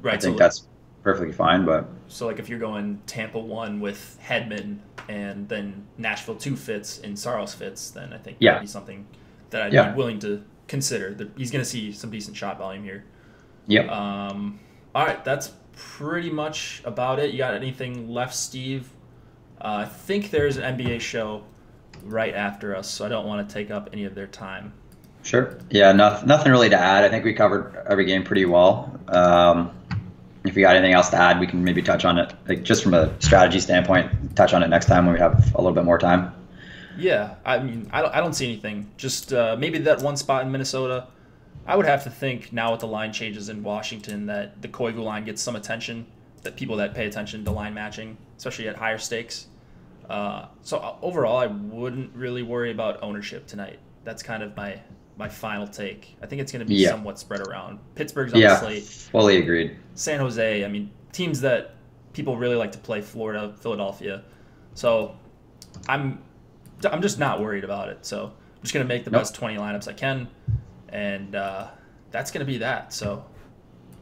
Right. I think that's perfectly fine. But so, like, if you're going Tampa 1 with Hedman and then Nashville 2 fits and Saros fits, then I think that'd be something that I'd be willing to consider. He's going to see some decent shot volume here. Yep. All right, that's pretty much about it. You got anything left, Steve? I think there's an NBA show right after us, so I don't want to take up any of their time. Sure. Yeah, nothing really to add. I think we covered every game pretty well. If you got anything else to add, we can maybe touch on it, like just from a strategy standpoint, touch on it next time when we have a little bit more time. Yeah, I mean, I don't see anything. Just maybe that one spot in Minnesota. I would have to think now with the line changes in Washington that the Koivu line gets some attention, that people that pay attention to line matching, especially at higher stakes. So overall, I wouldn't really worry about ownership tonight. That's kind of my final take. I think it's going to be somewhat spread around. Pittsburgh's on the slate. Fully agreed. San Jose, I mean, teams that people really like to play, Florida, Philadelphia. So I'm just not worried about it. So I'm just going to make the best 20 lineups I can. And that's going to be that. So,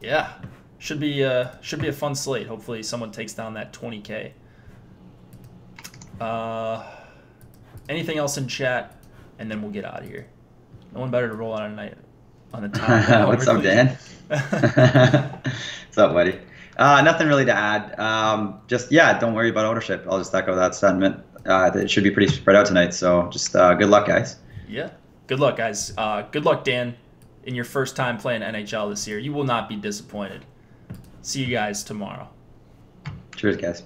yeah, should be a fun slate. Hopefully someone takes down that 20K. Anything else in chat? And then we'll get out of here. No one better to roll out a night on the top. What's up, Dan? What's up, buddy? Nothing really to add. Don't worry about ownership. I'll just echo that sentiment. It should be pretty spread out tonight. So just good luck, guys. Yeah. Good luck, guys. Good luck, Dan, in your first time playing NHL this year. You will not be disappointed. See you guys tomorrow. Cheers, guys.